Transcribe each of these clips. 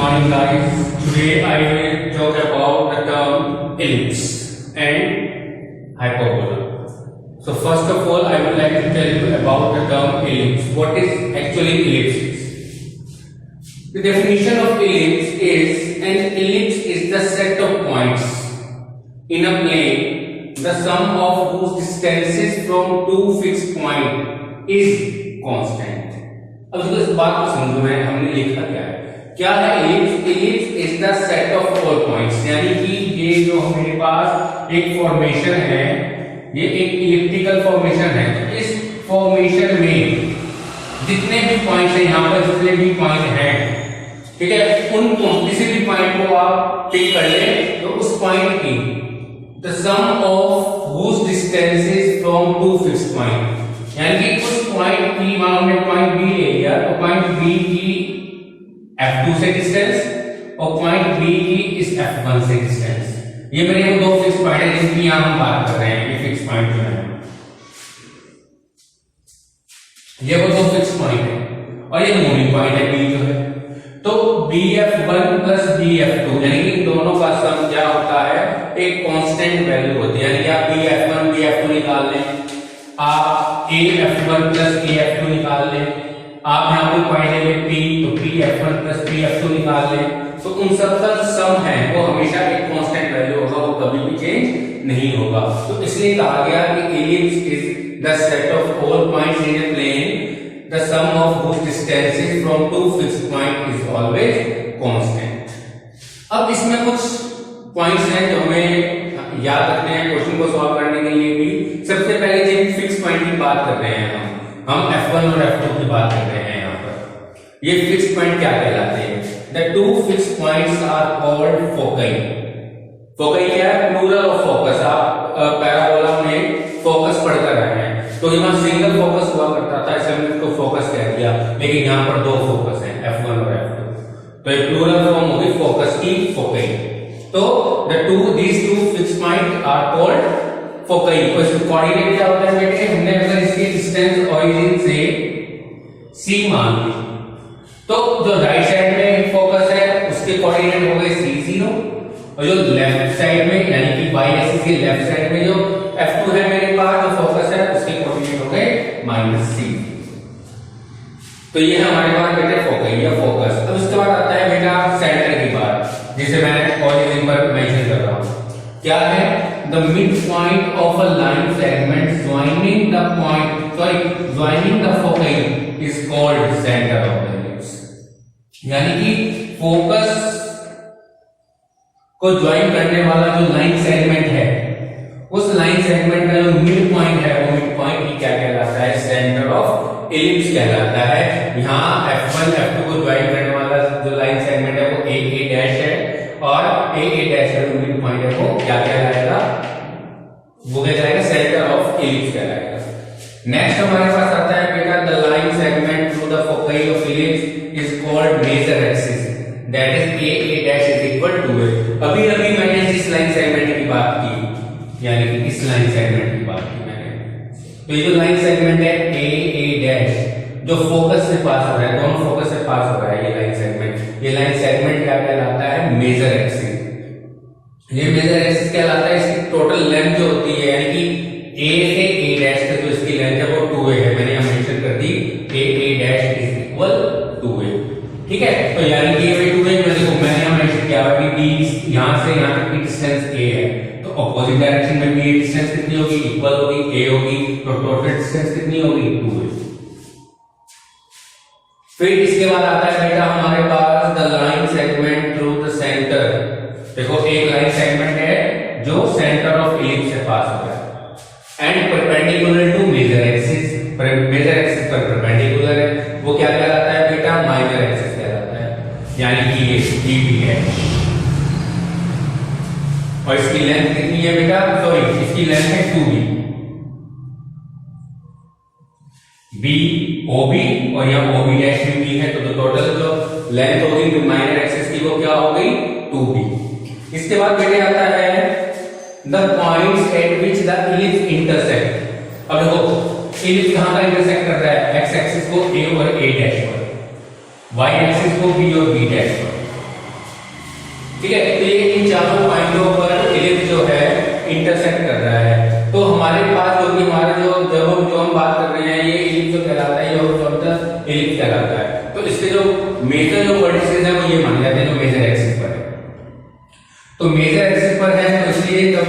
morning guys. Today I will talk about the term ellipse and hyperbola. So first of all I would like to tell you about the term ellipse. What is actually ellipse? The definition of ellipse is an ellipse is the set of points in a plane the sum of whose distances from two fixed point is constant. अब इसको इस बात को समझो मैं हमने लिखा क्या है ellipse? ellipse is the set of all points, यानी कि ये जो हमारे पास एक फॉर्मेशन है, ये एक इलिप्टिकल फॉर्मेशन है। तो इस फॉर्मेशन में जितने भी पॉइंट्स हैं, यहाँ पर जितने भी पॉइंट हैं, ठीक है, उनको किसी भी पॉइंट को आप पिक कर ले तो उस पॉइंट की the sum of whose distances from two fixed point, यानी कि उस पॉइंट की, मान हमने पॉइंट बी ले लिया तो पॉइंट बी की F2 से डिस्टेंस और पॉइंट बी की इस F1 से डिस्टेंस, ये मेरे दो फिक्स पॉइंट है जिनकी यहां हम बात कर रहे हैं। ये फिक्स पॉइंट जो है ये वो दो फिक्स पॉइंट है और ये मूविंग पॉइंट है बी जो है। तो BF1 प्लस BF2 यानी कि दोनों का सम क्या होता है, एक कांस्टेंट वैल्यू होती है। यानी कि आप BF1 BF2 निकाल लें, आप AF1 प्लस AF2 निकाल लें, आप यहाँ पे पॉइंट ले P तो PF1 प्लस PF2 निकाल लें, तो उन सब का सम है वो हमेशा एक कांस्टेंट वैल्यू होगा, वो कभी भी चेंज नहीं होगा। तो इसलिए कहा गया कि ellipse is the set of all points in a plane the sum of whose distances from two fixed point is always constant। अब इसमें कुछ पॉइंट्स हैं जो हमें याद रखने हैं क्वेश्चन को सॉल्व करने के लिए भी। सबसे पहले जिन फिक्स पॉइंट की बात कर रहे हैं हम F1 और F2 की बात कर रहे हैं। यहाँ पर ये फिक्स पॉइंट क्या कहलाते हैं? The two fixed points are called foci। फोकई क्या है? Plural of focus. आप पैराबोला में फोकस पढ़कर रहे हैं तो यहाँ सिंगल फोकस हुआ करता था, इसलिए हमने इसको फोकस कह दिया, लेकिन यहाँ पर दो फोकस हैं F1 और F2, तो एक प्लूरल फॉर्म होगी फोकस की, फोकई। तो these two fixed points are called फोकई। तो इसका कोऑर्डिनेट क्या होता है बेटे? हमने अगर इसकी डिस्टेंस ओरिजिन से C मान ली तो जो राइट साइड में फोकस है उसके कोऑर्डिनेट हो गए C0 और जो लेफ्ट साइड में यानी कि y एक्सिस के लेफ्ट साइड में जो F2 है मेरे पास जो फोकस है उसके कोऑर्डिनेट हो गए -C। तो ये हमारे पास बेटे फोकई या फोकस। अब इसके बाद आता है बेटा सेंटर की बात, जिसे मैं ओरिजिन पर मेंशन कर रहा हूं। क्या है? The mid point of a line segment joining the foci is called centre of the ellipse। यानी कि फोकस को ज्वाइन करने वाला जो लाइन सेगमेंट है, उस लाइन सेगमेंट का जो मिड पॉइंट है वो मिड पॉइंट ही क्या कहलाता है? सेंटर ऑफ एलिप्स कहलाता है। यहाँ F1 F2 को ज्वाइन करने वाला जो लाइन सेगमेंट है वो AA डैश है और AA डैश का जो मिड पॉइंट है वो क्या कहलाएगा? वो क्या कहलाएगा? सेंटर ऑफ एलिप्स कहलाएगा। नेक्स्ट हमारे पास आता है बेटा the line segment through the foci of ellipse is called major axis, that is AA dash is equal to A। अभी मैंने जिस लाइन सेगमेंट की बात की, यानी कि इस लाइन सेगमेंट की बात की मैंने, तो ये जो लाइन सेगमेंट है AA डैश जो फोकस से पास हो रहा है, दोनों फोकस से पास हो रहा है, ये लाइन सेगमेंट क्या कहलाता है? Major axis. ये मेजर एक्सिस कहलाता है। इसकी टोटल लेंथ जो होती है यानी कि A से A डैश तक जो इसकी लेंथ है वो 2A है। मैंने यहां मेंशन कर दी AA dash is equal 2A, ठीक है। तो यानी कि ये 2A में देखो मैंने यहां मेंशन किया है कि B यहां से यहां तक की डिस्टेंस A है, तो ऑपोजिट डायरेक्शन में भी ये डिस्टेंस कितनी होगी? इक्वल होगी, A होगी, तो टोटल डिस्टेंस कितनी होगी? 2A। फिर इसके बाद आता है बेटा हमारे पास the line segment through the centre. देखो एक लाइन सेगमेंट है जो सेंटर ऑफ एलिप्स से पास हो रहा है and perpendicular to major axis. Major axis पर परपेंडिकुलर है, वो क्या कहलाता है बेटा? माइनर एक्सिस कहलाता है। यानी कि ये DB है और इसकी लेंथ कितनी है बेटा? सॉरी, इसकी लेंथ है 2B। B OB और यहाँ OB डैश भी B है, तो टोटल जो लेंथ होगी माइनर एक्सिस की वो क्या हो गई? 2B। इसके बाद बेटे आता है the points at which the ellipse intersect. अब देखो एलिप्स कहां का इंटरसेक्ट कर रहा है? एक्स एक्सिस को A और A डैश पर, y एक्सिस को B और B डैश पर। ठीक है। तो ये इन चारों पॉइंटों पर इलिप्स जो है इंटरसेक्ट कर रहा है। तो हमारे पास जो कि हमारा जो हम बात कर रहे हैं, ये इलिप्स जो कहलाता है, ये हॉरिजॉन्टल इलिप्स कहलाता है। तो इसके जो मेजर जो वर्टिसेस हैं वो ये माने जाते हैं जो मेजर एक्सिस पर है। तो मेजर एक्सिस पर है तो इसलिए जब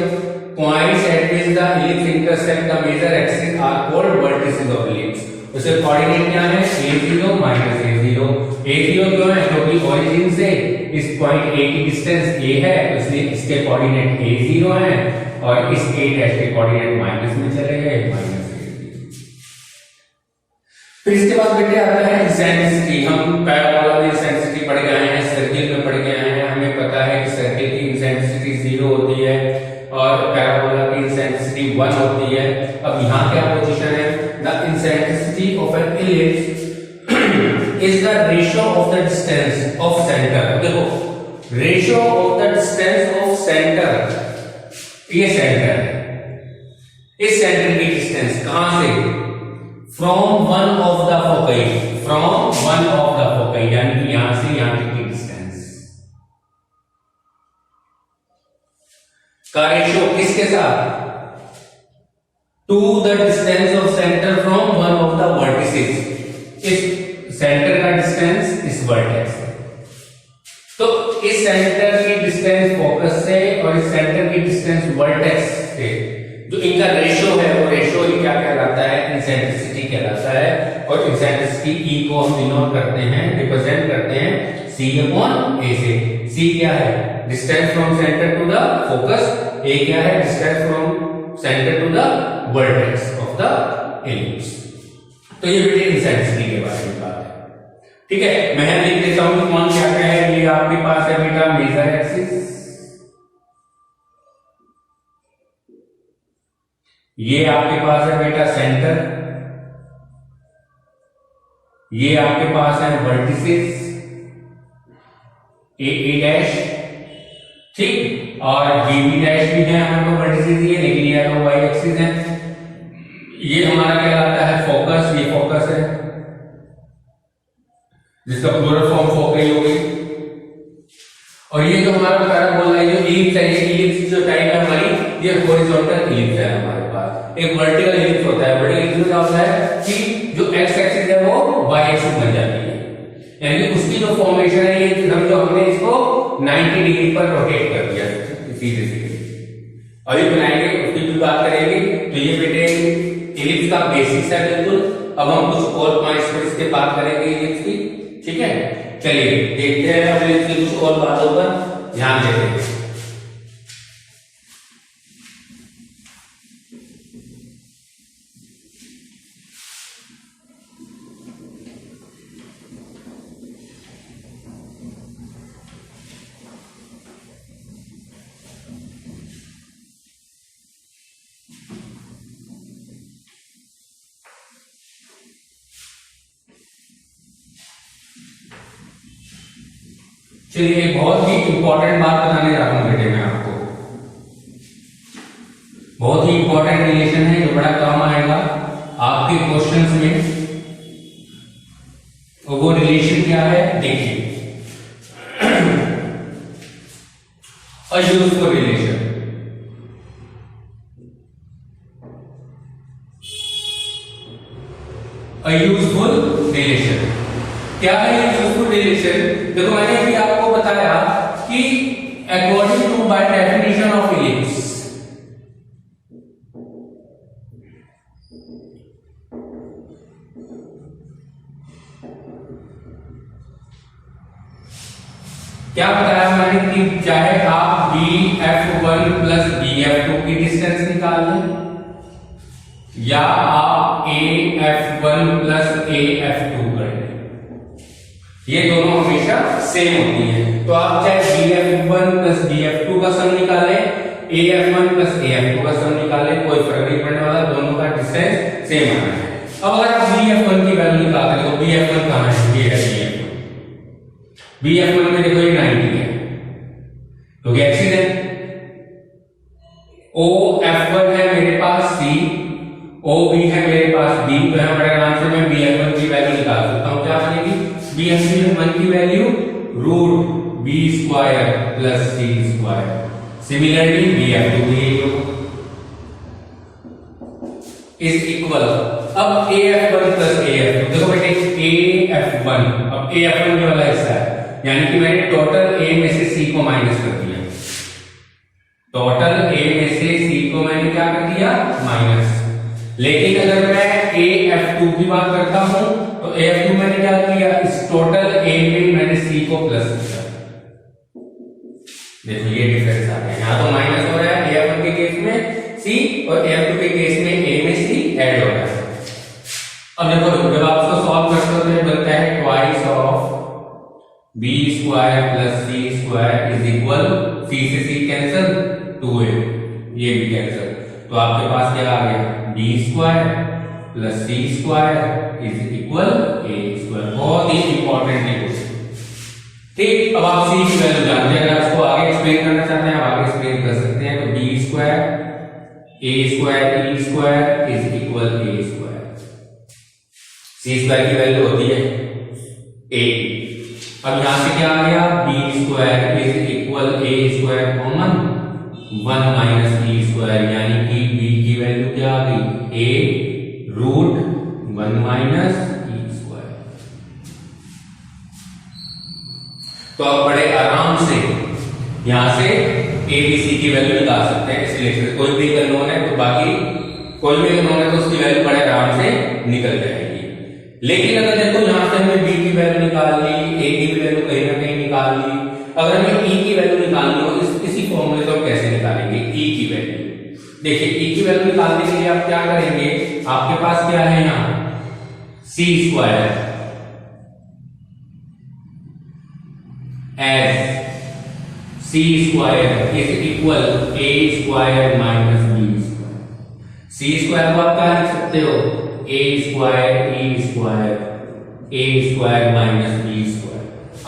points at which the ellipse intersect the major axis are called vertices of ellipse. उसके कोऑर्डिनेट क्या है, a0 माइनस a0। a0 क्यों है, क्योंकि ओरिजिन से इस पॉइंट a की डिस्टेंस a है, तो इसलिए इसके कोऑर्डिनेट a0 है और इस a डैश के कोऑर्डिनेट माइनस में चले गए, माइनस a0। फिर इसके बाद बेटे आता है इंसेंट्रिसिटी। हम पैराबोला में इंसेंट्रिसिटी पढ़ गए हैं, सर्किल में पढ़ गए हैं। हमें पता है कि सर्किल की इंसेंट्रिसिटी 0 होती है और पैराबोला की इंसेंट्रिसिटी 1 होती है। अब यहाँ क्या पोजीशन है, the eccentricity of an ellipse is the ratio of the distance of centre. देखो, ratio of the distance of centre, ये सेंटर है, इस सेंटर की डिस्टेंस कहां से, from one of the foci, from one of the foci, यानी कि यहां से यहां तक की डिस्टेंस का रेशियो किसके साथ, to the distance of centre from one of the vertices. इस सेंटर का डिस्टेंस इस वर्टेक्स से, तो इस सेंटर की डिस्टेंस फोकस से और इस सेंटर की डिस्टेंस वर्टेक्स से जो इनका रेशियो है वो रेशियो क्या कहलाता है, इंसेंट्रिसिटी कहलाता है। और इंसेंट्रिसिटी E को हम डिनोट करते हैं, रिप्रेजेंट करते हैं C/A से। C क्या है, distance from centre to the focus, A क्या है, distance from centre to the vertex of the ellipse. तो ये बेटे इंसेंट्रिसिटी के बारे में बात है। ठीक है, मैं लिख देता हूं कि कौन क्या क्या है। ये आपके पास है बेटा मेजर एक्सिस, ये आपके पास है बेटा सेंटर, ये आपके पास है वर्टिसेस A डैश, ठीक, और B डैश भी है हमारे पास वर्टिसेस ही है, लेकिन ये तो वाई एक्सिस है। ये हमारा कहलाता है फोकस, ये फोकस है जिसका प्लूरल फॉर्म फोकई हो गई। और ये जो हमारा पैराबोला है, जो इलिप्स है, ये इलिप्स जो टाइप है हमारी, ये हॉरिजॉन्टल इलिप्स है हमारे पास। एक वर्टिकल इलिप्स होता है, वर्टिकल इलिप्स क्या होता है कि जो एक्स एक्सिस है वो वाई एक्सिस बन जाती है, यानी उसकी जो फॉर्मेशन है ये हमने इसको 90 डिग्री पर रोटेट कर दिया सीधे सीधे। अभी बनाएंगे उसकी भी बात करेंगे। तो ये बेटे इलिप्स का बेसिक्स है बिल्कुल। अब हम कुछ और पॉइंट्स पर इसके बात करेंगे इलिप्स की, ठीक है। चलिए देखते हैं अब इलिप्स की कुछ और बातों पर ध्यान देते हैं। चलिए एक बहुत ही इंपॉर्टेंट बात बताने जा रहा हूं बेटे मैं आपको। बहुत ही इंपॉर्टेंट रिलेशन है जो बड़ा काम आएगा आपके क्वेश्चंस में। और वो रिलेशन क्या है देखिए, a useful relation. A useful relation क्या है? ये यूजफुल रिलेशन देखो, मैंने अभी आपको बताया कि according to by definition of ellipse, क्या बताया मैंने कि चाहे आप BF1 प्लस BF2 की डिस्टेंस निकाल लें या आप AF1 प्लस AF2 कर लें, ये दोनों हमेशा सेम होती है। तो आप चाहे BF1 प्लस BF2 का सम निकालें, AF1 प्लस AF2 का सम निकालें, कोई फर्क नहीं पड़ने वाला, दोनों का डिस्टेंस सेम आना है। अब अगर आप BF1 की वैल्यू निकालते हैं तो BF1 कहां है? ये है BF1 में देखो ये 90 है क्योंकि एक्सिस है। OF1 है मेरे पास C, OB है मेरे पास B, तो यहां पर आराम से मैं BF1 की वैल्यू निकाल सकता हूं। क्या बनेगी? BF1 की वैल्यू √B²। प्लस सी स्क्वायर। सिमिलरली BF2 भी यही होगा इज इक्वल, अब AF1 प्लस AF2, देखो बेटे AF1, अब AF1 ये वाला हिस्सा है, यानी कि मैंने टोटल A में से C को माइनस कर दिया, टोटल A में से C को मैंने क्या कर दिया माइनस। लेकिन अगर मैं AF2 की बात करता हूं तो AF2 मैंने क्या किया, इस टोटल A में मैंने C को प्लस किया। देखो ये डिफरेंस आ गया, यहां तो माइनस हो रहा है AF1 के केस में C और AF2 के केस में A में C ऐड हो रहा है। अब देखो जब आप इसको सॉल्व करते हो तो ये बनता है twice of B square plus C square is equal, C से C कैंसिल, 2A, ये भी कैंसिल, तो आपके पास क्या आ गया, B square plus C square is equal A square. बहुत ही इंपॉर्टेंट है कुछ, ठीक। अब आप C की वैल्यू जानते हैं, अगर आप इसको आगे एक्सप्लेन करना चाहते हैं आप आगे एक्सप्लेन कर सकते हैं। तो B square A square E square is equal A square. C square की वैल्यू होती है A। अब यहां से क्या आ गया, B square is equal A square common 1 minus E square, यानी कि B की वैल्यू क्या आ गई, A root 1 minus E square. तो आप बड़े आराम से यहां से ABC की वैल्यू निकाल सकते हैं। इसलिए कोई भी अननोन है तो बाकी कोई भी अननोन है तो उसकी वैल्यू बड़े आराम से निकल जाएगी। लेकिन अगर देखो यहां से हमने B की वैल्यू निकाल ली, A की भी वैल्यू कहीं ना कहीं निकाल ली, अगर हमें E की वैल्यू निकालनी हो इसी फॉर्मूले से हम कैसे निकालेंगे E की वैल्यू। देखिए E की वैल्यू निकालने के लिए आप क्या करेंगे, आपके पास क्या है यहाँ C square as C square is equal A square minus B square. C square को आप क्या लिख सकते हो, A square E square A square minus B square.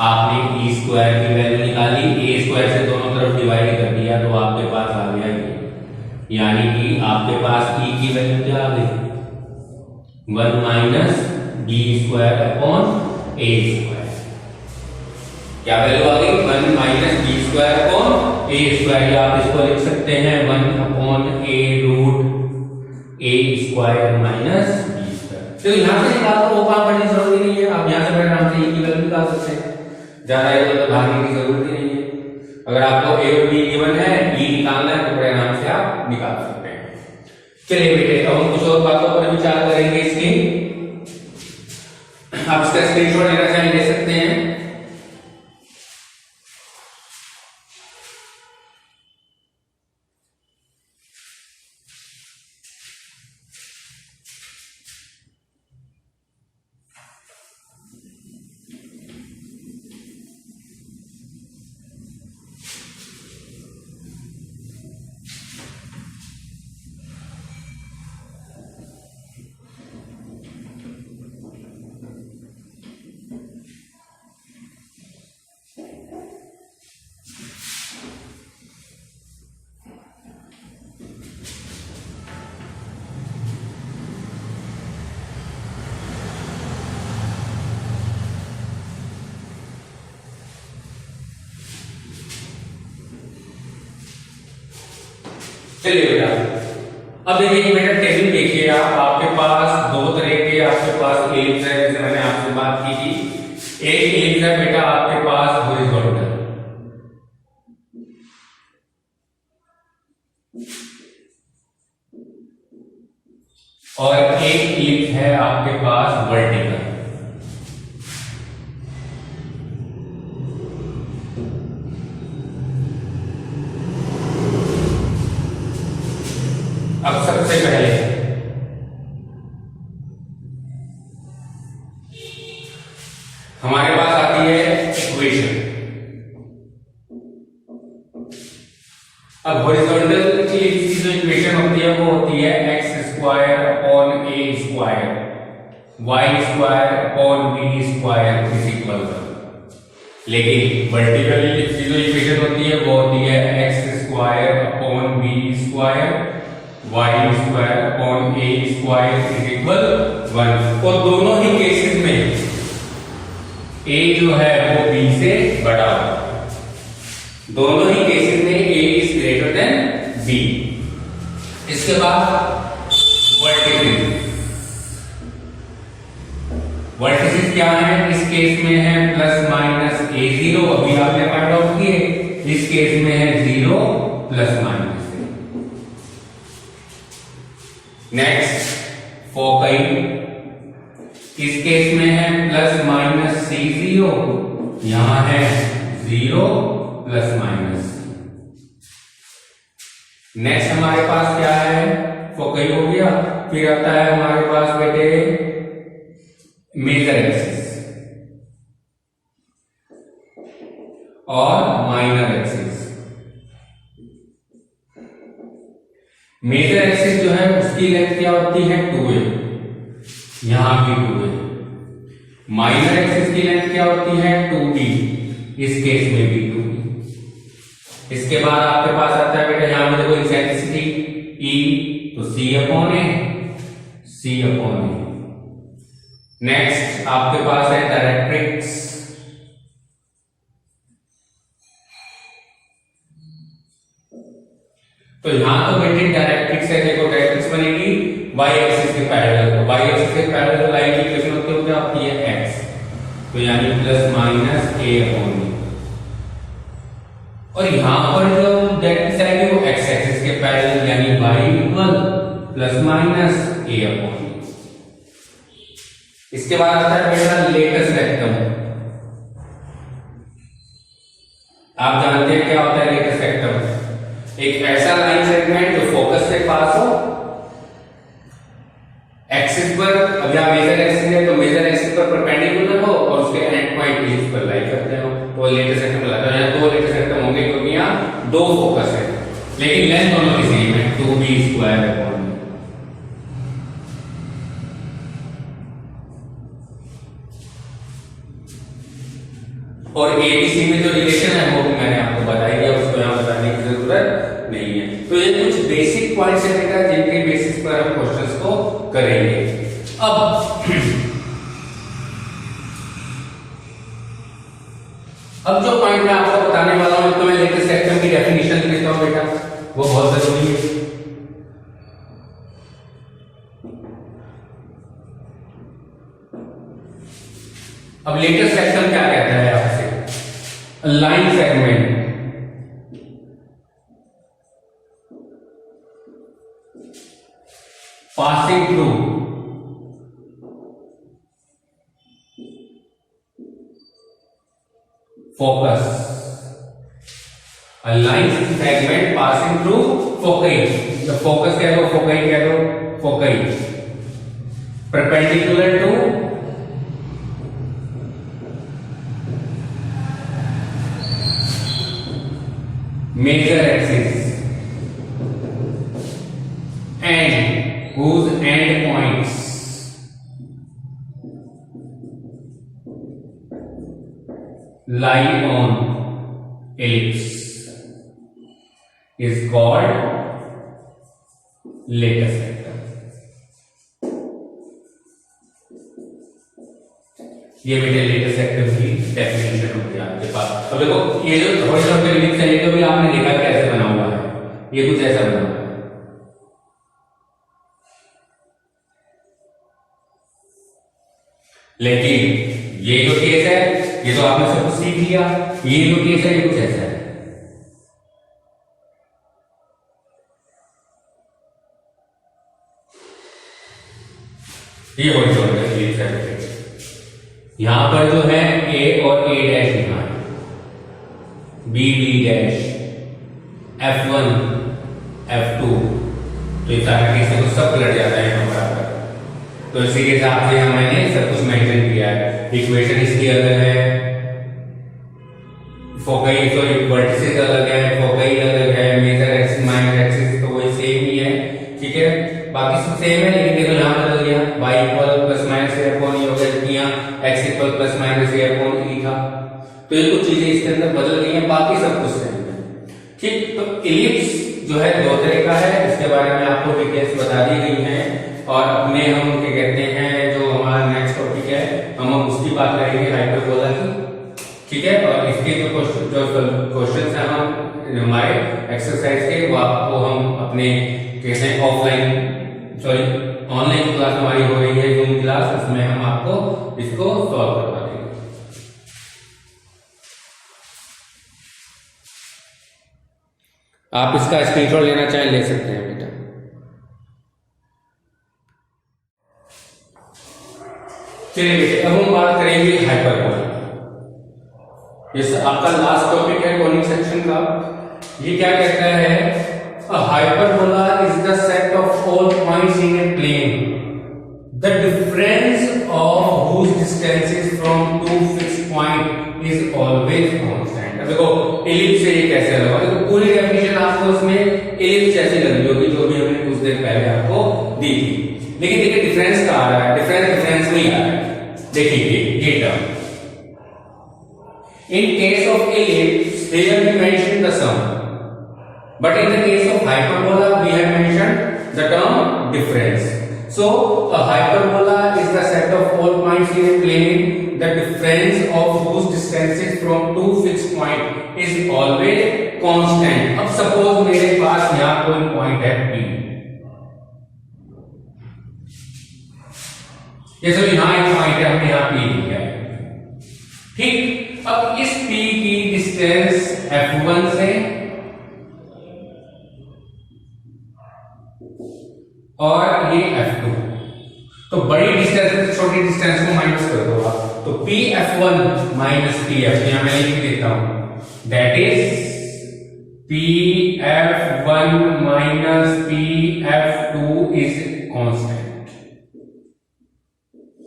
आपने E स्क्वायर की वैल्यू निकाली, A स्क्वायर से दोनों तरफ डिवाइड कर दिया तो आपके पास आ गया ये, यानी कि आपके पास E की वैल्यू क्या आ गई, 1 minus B square upon A square. क्या वैल्यू आ गई, 1 minus B square upon A square, या आप इसको लिख सकते हैं 1 upon A root A square minus B square. तो यहां से निकाल कर वो काम करने की जरूरत नहीं है, आप यहां से बड़े आराम से E की वैल्यू निकाल सकते हैं, ज्यादा इधर भागने की जरूरत ही नहीं है। अगर आपको A और B गिवन है, E निकालना है तो बड़े आराम से आप निकाल सकते हैं। चलिए बेटे अब हम कुछ और बातों पर विचार करेंगे इसकी। आप इसका स्क्रीनशॉट लेना चाहें ले सकते हैं। चलिए बेटा अब देखिए बेटा टेबल देखिए आप, आपके पास दो तरह के आपके पास एलिप्स है, जैसे मैंने आपसे बात की थी। एक एलिप्स है बेटा आपके पास हॉरिजॉन्टल, और एक एलिप्स है आपके पास वर्टिकल। अब सबसे पहले हमारे पास आती है इक्वेशन। अब हॉरिजॉन्टल की जो इक्वेशन होती है वो होती है x square upon a square y square upon b square is equal. लेकिन वर्टिकल की जो इक्वेशन होती है वो होती है x square upon b square y square upon a square is equal 1। और दोनों ही केसेस में ए जो है वो बी से बड़ा होगा। दोनों ही केसेस में ए इज ग्रेटर देन बी। इसके बाद वर्टिसेस क्या है, इस केस में है प्लस माइनस ए जीरो, अभी आपने फाइंड आउट किए। इस केस में है जीरो प्लस माइनस। नेक्स्ट फोकई, इस केस में है प्लस माइनस सी जीरो, यहां है जीरो प्लस माइनस। नेक्स्ट हमारे पास क्या है, फोकई हो गया। फिर आता है हमारे पास बेटे मेजर एक्सिस और माइनर एक्सिस। मेजर एक्सिस जो है उसकी लेंथ क्या होती है 2a, यहां भी 2a। माइनर एक्सिस की लेंथ क्या होती है 2b, इस केस में भी 2b। इसके बाद आपके पास आता है बेटा यहां पे देखो एक्सेंट्रिसिटी E, तो c अपॉन ए, c अपॉन ए। नेक्स्ट आपके पास है डायरेक्ट्रिक्स, तो यहां तो बेटे डायरेक्ट्रिक्स है, देखो डायरेक्ट्रिक्स बनेगी y एक्सिस के पैरेलल। तो y एक्सिस के पैरेलल लाइन की इक्वेशन होती है क्या होती है x, तो यानी plus minus a upon b। और यहां पर जो डायरेक्ट्रिक्स आएगी वो x एक्सिस के पैरेलल यानी y equal plus minus a upon b। इसके बाद आता है बेटा लेटस रेक्टम। आप जानते हैं क्या होता है लेटस रेक्टम, एक ऐसा लाइन सेगमेंट जो फोकस से पास हो एक्सिस पर, अब यहां मेजर एक्सिस है तो मेजर एक्सिस पर परपेंडिकुलर हो और उसके एंड पॉइंट इस पर लाई करते हो, तो लेटस रेक्टम कहलाता है। दो लेटस रेक्टम होंगे क्योंकि यहां दो फोकस है, लेकिन लेंथ दोनों की सेम है 2b²। और एबीसी में जो रिलेशन है वो भी मैंने आपको बताया दिया, उसको यहां बताने की जरूरत नहीं है। तो ये कुछ बेसिक पॉइंट्स है बेटा जिनके बेसिस पर हम क्वेश्चंस को करेंगे। अब जो पॉइंट मैं आपको बताने वाला हूं तो मैं लेटेस्ट सेक्शन की डेफिनेशन देता हूं बेटा, वो बहुत जरूरी है। अब लेटेस्ट सेक्शन क्या कहता है आपसे, line segment passing through focus, a line segment passing through foci, the focus कह दो, foci कह दो, foci perpendicular to major axis and whose end points lie on ellipse is called latus sector। ये बेटे लेटेस्ट सेक्टर की definition होगी आपके पास। अब देखो ये जो हॉरिजॉन्टल एलिप्स है ये तो भी आपने देखा कैसे बना हुआ है, ये कुछ ऐसा बना हुआ है। लेकिन ये जो केस है ये तो आपने सब कुछ सीख लिया, ये जो केस है ये कुछ ऐसा है। ये हॉरिजॉन्टल एलिप्स है, यहां पर जो है ए और ए डैश यहां है, B B dash, F1 F2, तो इस तरह के सब पलट जाता है यहां पर। तो इसी के हिसाब से मैंने सब कुछ मेंशन किया है। इक्वेशन इसकी अलग है, फोकई सॉरी वर्टिसेस अलग है, फोकई अलग है, मेजर एक्सिस माइनर एक्सिस तो वही सेम ही है, ठीक है, बाकी सब सेम है। लेकिन देखो यहां बदल गया, y equal plus minus a upon e हो गया, x equal plus minus a upon e था। तो ये कुछ चीजें इसके अंदर बदल गई हैं, बाकी सब कुछ सेम है, ठीक। तो इलिप्स जो है दो तरह का है, इसके बारे में आपको डिटेल्स बता दी गई है। और अपने हम क्या कहते हैं जो हमारा नेक्स्ट टॉपिक है हम उसकी बात करेंगे हाइपरबोला की, ठीक है। और इसके जो क्वेश्चन है हम हमारे एक्सरसाइज के वो आपको हम अपने कहते हैं ऑनलाइन क्लास हमारी हो रही है जूम क्लास, उसमें हम आपको इसको सॉल्व करवा देंगे। आप इसका स्क्रीनशॉट लेना चाहें ले सकते हैं बेटा। चलिए बेटे अब हम बात करेंगे हाइपरबोला। ये आपका लास्ट टॉपिक है कोनिक सेक्शन का। ये क्या कहता है, a hyperbola is the set of all points in a plane the difference of whose distances from two fixed point is always constant. अब देखो एलिप्स से ये कैसे लगा, देखो पूरी डेफिनेशन आपको इसमें एलिप्स जैसी लगी होगी जो भी हमने कुछ देर पहले आपको दी थी, लेकिन देखिए डिफरेंस कहाँ आ रहा है, डिफरेंस में ही आ रहा है। देखिए ये term in case of ellipse here we mentioned the sum, but in the case of hyperbola we have mentioned the term difference. So a hyperbola is the set of all points in a plane the difference of whose distances from two fixed point is always constant. अब suppose मेरे पास यहाँ कोई point है P, ये सब यहाँ एक point है, हमने यहाँ P लिखा है, ठीक। अब इस P की डिस्टेंस F1 से और ये F2, तो बड़ी डिस्टेंस से छोटी डिस्टेंस को माइनस कर दो आप, तो PF1 माइनस PF, यहां मैं लिख देता हूं, that is PF1 minus PF2 is constant,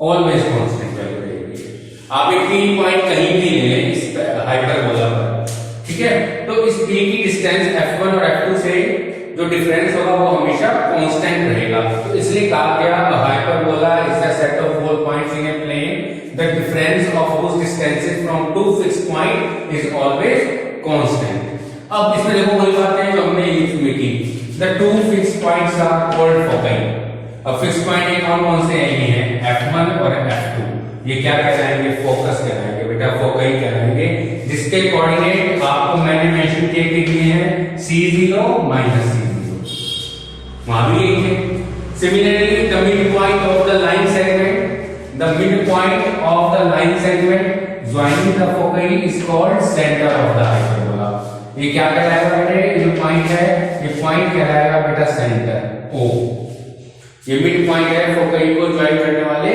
always constant value रहेगी। आप एक P पॉइंट कहीं भी ले लें इस हाइपरबोला पर, ठीक है, तो इस P की डिस्टेंस F1 और F2 से जो डिफरेंस होगा वो हमेशा कांस्टेंट रहेगा। तो इसलिए कहा गया hyperbola is the set of all points in a plane the difference of whose distances from two fixed point is always constant. अब इसमें देखो वही बात है जो हमने यूज की, the two fixed points are called foci. अब फिक्स्ड पॉइंट ये कौन से हैं, ये हैं F1 और F2, ये क्या कहलाएंगे, फोकस कहलाएंगे बेटा, फोकई कहलाएंगे, जिसके कोऑर्डिनेट आपको मैंने मेंशन किए हैं C0 माइनस C0, वहां भी यही है। Similarly the mid point of the line segment, the mid point of the line segment joining the foci is called centre of the hyperbola. ये क्या कहलाएगा बेटे, ये जो पॉइंट है ये पॉइंट कहलाएगा बेटा सेंटर O, ये मिड पॉइंट है फोकई को ज्वाइन करने वाले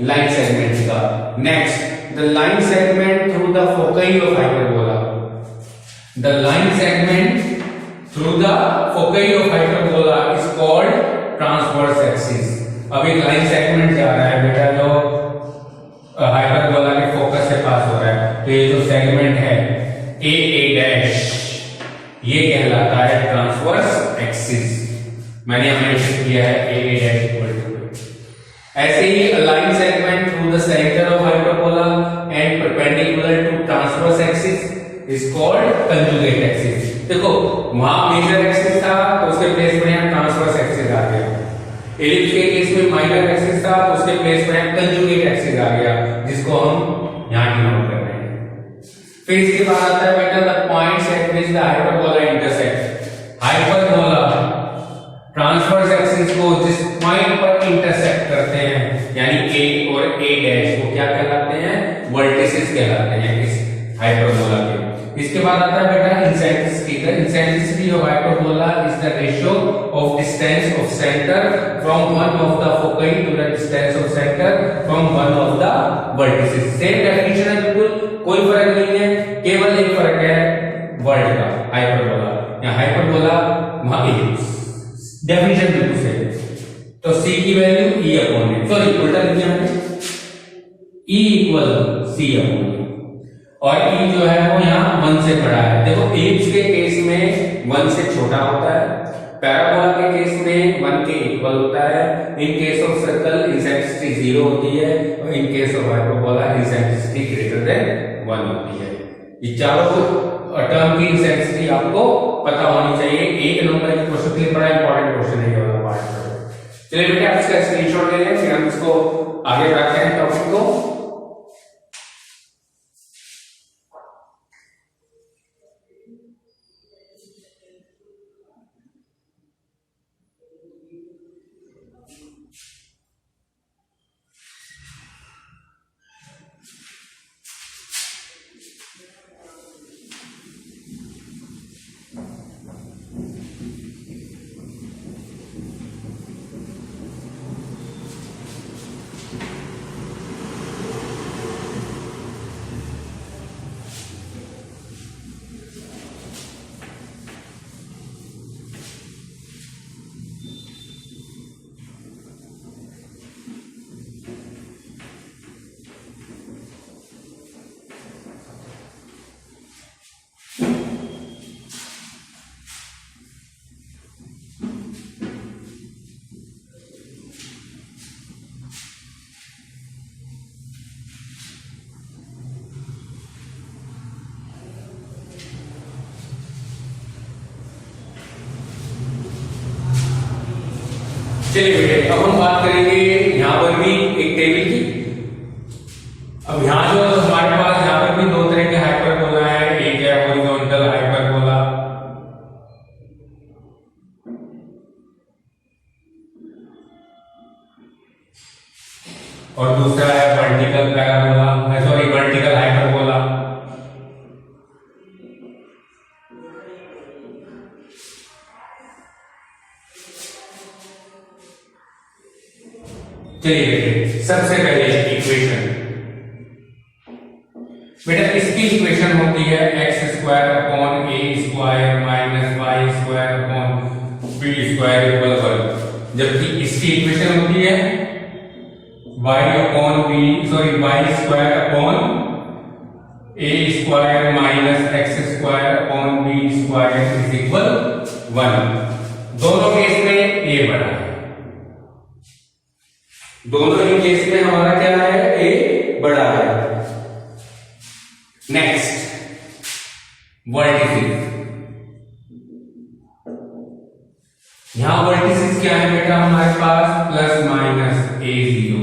लाइन सेगमेंट का। Next the line segment through the foci of hyperbola, the line segment through the foci of hyperbola is called transverse axis. अब एक लाइन सेगमेंट जा रहा है बेटा जो हाइपरबोला के फोकस से पास हो रहा है, तो ये जो सेगमेंट है A डैश ये कहलाता है ट्रांसवर्स एक्सिस, मैंने यहां मेंशन किया है A डैश इक्वल टू। ऐसे ही line segment through the centre of hyperbola and perpendicular to transverse axis is called conjugate axis. देखो वहां मेजर एक्सिस था तो उसके प्लेस पर यहां ट्रांसवर्स एक्सिस आ गया, एलिप्स के केस में माइनर एक्सिस था तो उसके प्लेस पर यहां कंजुगेट एक्सिस आ गया, जिसको हम यहां डिनोट कर रहे हैं। फिर इसके बाद आता है बेटा the points at which the hyperbola intersect. Hyperbola transverse axis को जिस पॉइंट पर इंटरसेक्ट करते हैं यानी A और A डैश को क्या कहलाते हैं, वर्टिसेस कहलाते हैं इस हाइपरबोला के। इसके बाद आता है बेटा eccentricity. The eccentricity of hyperbola is the ratio of distance of centre from one of the foci to the distance of centre from one of the vertices. Same definition है, बिल्कुल कोई फर्क नहीं है, केवल एक फर्क है वर्ड का, हाइपरबोला या हाइपरबोला वहां एलिप्स, डेफिनेशन बिल्कुल सेम। तो C की वैल्यू E अपॉन है, सॉरी उल्टा लिख दिया मैंने, E इक्वल C अपॉन, और E जो है वो यहाँ 1 से बड़ा है। देखो एलिप्स के केस में 1 से छोटा होता है, पैराबोला के केस में 1 के इक्वल होता है, in case of circle eccentricity 0 होती है और in case of hyperbola eccentricity greater than 1 होती है। ये चारों टर्म की इंसेंट्रिसिटी आपको पता होनी चाहिए। एक नंबर के क्वेश्चन के लिए बड़ा इंपॉर्टेंट क्वेश्चन है ये वाला पार्ट। चलिए बेटा आप इसका स्क्रीनशॉट ले लें, फिर हम इसको आगे बढ़ाते हैं टॉपिक को। चलिए बेटे अब हम बात करेंगे यहाँ पर भी एक टेबल की। अब यहाँ जो हमारे पास यहाँ पर भी दो तरह के हाइपरबोला है, एक है हॉरिजॉन्टल हाइपरबोला और दूसरा है vertical parabola, sorry vertical hyperbola. चलिए बेटे सबसे पहले इक्वेशन, बेटा इसकी इक्वेशन होती है x square upon a square minus y square upon b square equal 1, जबकि इसकी इक्वेशन होती है y upon b sorry y square upon a square minus x square upon b square is equal 1। दोनों case में ए बड़ा है, दोनों ही case में हमारा क्या है, ए बड़ा है। नेक्स्ट वर्टिसेस, यहां वर्टिसेस क्या है बेटा हमारे पास प्लस माइनस a0,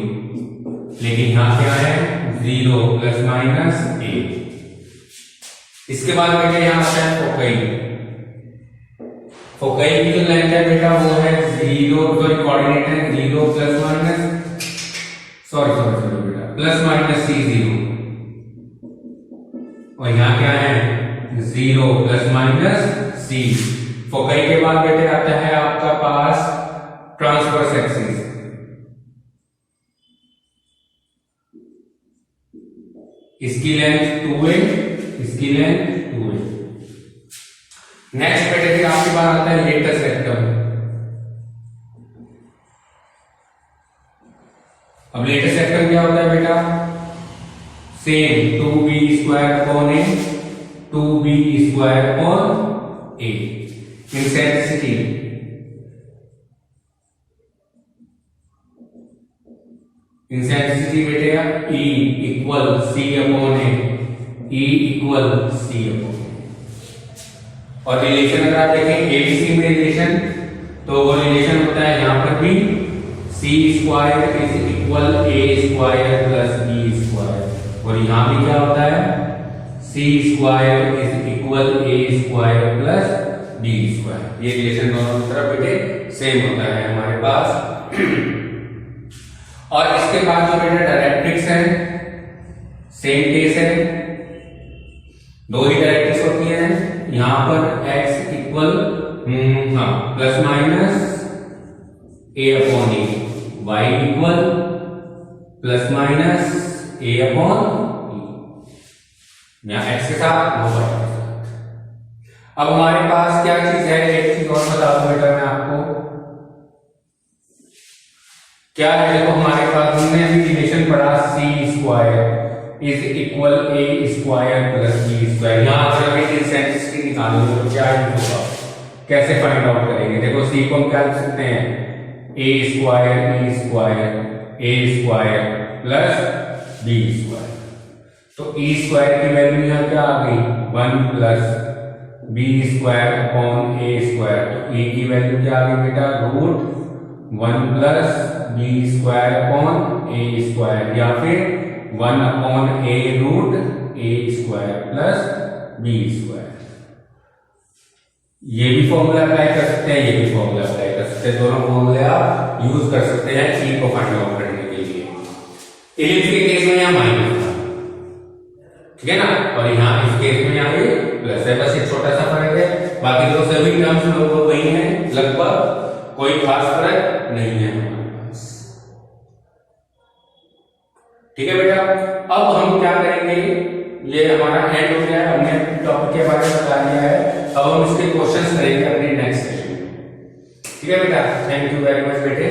लेकिन यहां क्या है 0 प्लस माइनस a। इसके बाद बेटा यहां आता है फोकई, फोकई की जो लेंथ है बेटा वो है 0 सॉरी कोऑर्डिनेट है 0 प्लस माइनस सॉरी बेटा प्लस माइनस c0, और यहां क्या है 0 प्लस माइनस c। फोकई के बाद बेटे आता है आपका पास ट्रांसवर्स एक्सिस, इसकी लेंथ 2a, इसकी लेंथ 2a। नेक्स्ट बेटे फिर आपके पास आता है लेटस रेक्टम। अब लेटस रेक्टम क्या होता है बेटा, same 2b square upon a, 2b square upon a। इनसेंट्रिसिटी, इनसेंट्रिसिटी बेटे E equal c upon a, E equal c upon a। और रिलेशन अगर आप देखें ABC में रिलेशन, तो वो रिलेशन होता है यहां पर भी c square is equal a square plus b square, और यहां भी क्या होता है c square is equal a square plus b square. ये रिलेशन दोनों की तरफ बेटे सेम होता है हमारे पास। और इसके बाद जो बेटा डायरेक्ट्रिक्स है सेम केस है, दो ही डायरेक्ट्रिक्स होती है, यहां पर x equal plus minus a upon e, y equal plus minus a upon e, यहां x के साथ y के साथ। अब हमारे पास क्या चीज है, एक चीज और बता दूं बेटा मैं आपको, क्या है देखो हमारे पास हमने अभी रिलेशन पढ़ा c square is equal a square plus b square. यहां अगर हमें इनसेंट्रिसिटी निकालनी हो तो क्या होगा, कैसे फाइंड आउट करेंगे, देखो c को हम क्या लिख सकते हैं a square e square a square plus b square. तो e स्क्वायर की वैल्यू यहां क्या आ गई 1 plus b square upon a square, तो e की वैल्यू क्या आ गई बेटा root 1 plus b square upon a square, या फिर 1 upon a root a square plus b square. ये भी फॉर्मूला अप्लाई कर सकते हैं, ये भी फॉर्मूला अप्लाई कर सकते हैं, दोनों फॉर्मूले आप यूज कर सकते हैं e को फाइंड आउट करने के लिए। इलिप्स के केस में यहां माइनस था, ठीक है ना, और यहां इस केस में यहां पे प्लस है, बस एक छोटा सा फर्क है, बाकी तो सभी टर्म्स लगभग वही है, लगभग कोई खास फर्क नहीं है हमारे पास। ठीक है बेटा, अब हम क्या करेंगे, ये हमारा एंड हो गया, हमने टॉपिक के बारे में बता दिया है, अब हम इसके क्वेश्चंस करेंगे अपने नेक्स्ट सेशन में। ठीक है बेटा, थैंक यू वेरी मच बेटे।